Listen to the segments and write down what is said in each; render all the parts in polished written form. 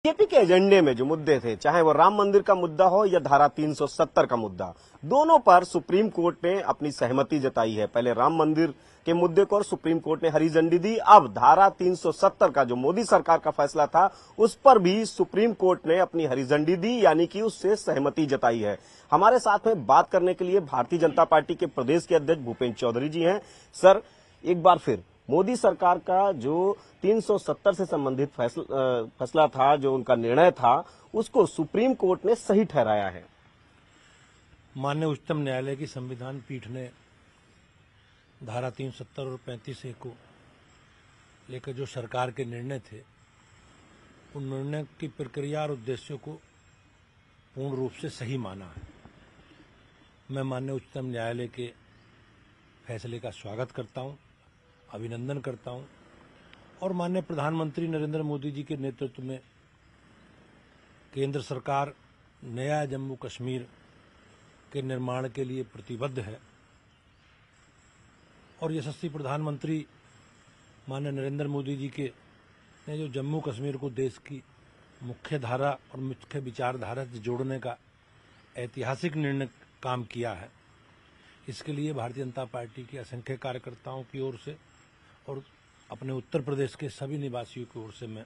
BJP के एजेंडे में जो मुद्दे थे, चाहे वो राम मंदिर का मुद्दा हो या धारा 370 का मुद्दा, दोनों पर सुप्रीम कोर्ट ने अपनी सहमति जताई है। पहले राम मंदिर के मुद्दे को सुप्रीम कोर्ट ने हरी झंडी दी। अब धारा 370 का जो मोदी सरकार का फैसला था, उस पर भी सुप्रीम कोर्ट ने अपनी हरी झंडी दी, यानी कि उससे सहमति जताई है। हमारे साथ में बात करने के लिए भारतीय जनता पार्टी के प्रदेश के अध्यक्ष भूपेंद्र चौधरी जी हैं। सर, एक बार फिर मोदी सरकार का जो 370 से संबंधित फैसला था, जो उनका निर्णय था, उसको सुप्रीम कोर्ट ने सही ठहराया है। माननीय उच्चतम न्यायालय की संविधान पीठ ने धारा 370 और 35A को लेकर जो सरकार के निर्णय थे, उन निर्णय की प्रक्रिया और उद्देश्यों को पूर्ण रूप से सही माना है। मैं माननीय उच्चतम न्यायालय के फैसले का स्वागत करता हूं, अभिनंदन करता हूं और माननीय प्रधानमंत्री नरेंद्र मोदी जी के नेतृत्व में केंद्र सरकार नया जम्मू कश्मीर के निर्माण के लिए प्रतिबद्ध है और यशस्वी प्रधानमंत्री माननीय नरेंद्र मोदी जी के ने जो जम्मू कश्मीर को देश की मुख्य धारा और मुख्य विचारधारा से जोड़ने का ऐतिहासिक निर्णय काम किया है। इसके लिए भारतीय जनता पार्टी के असंख्य कार्यकर्ताओं की ओर से और अपने उत्तर प्रदेश के सभी निवासियों की ओर से मैं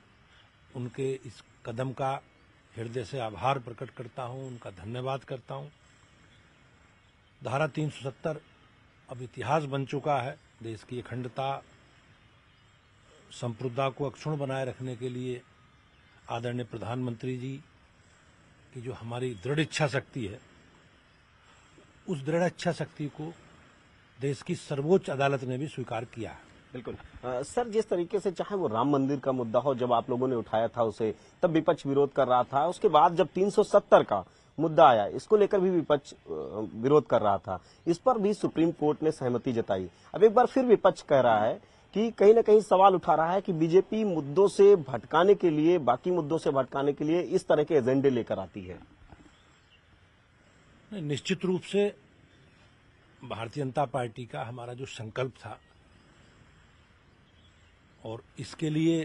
उनके इस कदम का हृदय से आभार प्रकट करता हूं, उनका धन्यवाद करता हूं। धारा 370 अब इतिहास बन चुका है। देश की अखंडता, संप्रभुता को अक्षुण्ण बनाए रखने के लिए आदरणीय प्रधानमंत्री जी की जो हमारी दृढ़ इच्छा शक्ति है, उस दृढ़ इच्छा शक्ति को देश की सर्वोच्च अदालत ने भी स्वीकार किया है। बिल्कुल। सर, जिस तरीके से चाहे वो राम मंदिर का मुद्दा हो, जब आप लोगों ने उठाया था उसे, तब विपक्ष विरोध कर रहा था। उसके बाद जब 370 का मुद्दा आया, इसको लेकर भी विपक्ष विरोध कर रहा था। इस पर भी सुप्रीम कोर्ट ने सहमति जताई। अब एक बार फिर विपक्ष कह रहा है कि कहीं ना कहीं सवाल उठा रहा है कि बीजेपी मुद्दों से भटकाने के लिए, बाकी मुद्दों से भटकाने के लिए इस तरह के एजेंडे लेकर आती है। निश्चित रूप से भारतीय जनता पार्टी का हमारा जो संकल्प था और इसके लिए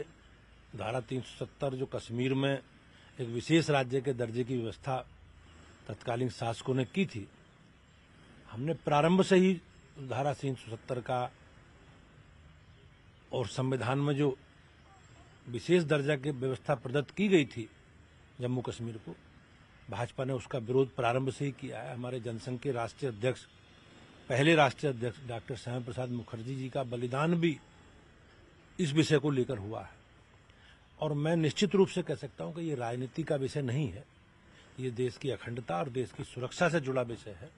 धारा 370 जो कश्मीर में एक विशेष राज्य के दर्जे की व्यवस्था तत्कालीन शासकों ने की थी, हमने प्रारंभ से ही धारा 370 का और संविधान में जो विशेष दर्जा की व्यवस्था प्रदत्त की गई थी जम्मू कश्मीर को, भाजपा ने उसका विरोध प्रारंभ से ही किया है। हमारे जनसंघ के राष्ट्रीय अध्यक्ष, पहले राष्ट्रीय अध्यक्ष डॉक्टर श्यामा प्रसाद मुखर्जी जी का बलिदान भी इस विषय को लेकर हुआ है और मैं निश्चित रूप से कह सकता हूं कि ये राजनीति का विषय नहीं है, ये देश की अखंडता और देश की सुरक्षा से जुड़ा विषय है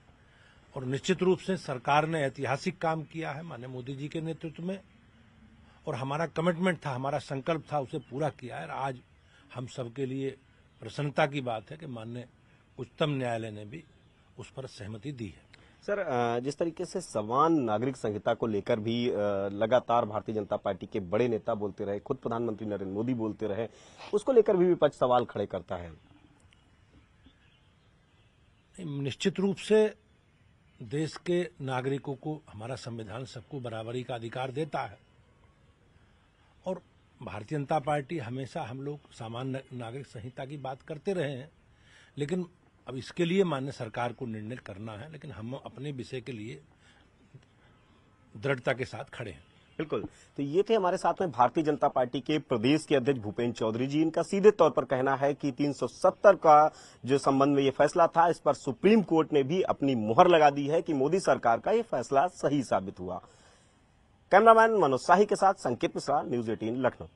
और निश्चित रूप से सरकार ने ऐतिहासिक काम किया है माननीय मोदी जी के नेतृत्व में और हमारा कमिटमेंट था, हमारा संकल्प था, उसे पूरा किया है। आज हम सबके लिए प्रसन्नता की बात है कि माननीय उच्चतम न्यायालय ने भी उस पर सहमति दी है। सर, जिस तरीके से समान नागरिक संहिता को लेकर भी लगातार भारतीय जनता पार्टी के बड़े नेता बोलते रहे, खुद प्रधानमंत्री नरेंद्र मोदी बोलते रहे, उसको लेकर भी विपक्ष सवाल खड़े करता है। निश्चित रूप से देश के नागरिकों को हमारा संविधान सबको बराबरी का अधिकार देता है और भारतीय जनता पार्टी हमेशा हम लोग सामान्य नागरिक संहिता की बात करते रहे हैं, लेकिन अब इसके लिए माननीय सरकार को निर्णय करना है, लेकिन हम अपने विषय के लिए दृढ़ता के साथ खड़े हैं। बिल्कुल। तो ये थे हमारे साथ में भारतीय जनता पार्टी के प्रदेश के अध्यक्ष भूपेंद्र चौधरी जी। इनका सीधे तौर पर कहना है कि 370 का जो संबंध में ये फैसला था, इस पर सुप्रीम कोर्ट ने भी अपनी मुहर लगा दी है कि मोदी सरकार का ये फैसला सही साबित हुआ। कैमरामैन मनोज शाही के साथ संकेत मिश्रा, न्यूज़ 18 लखनऊ।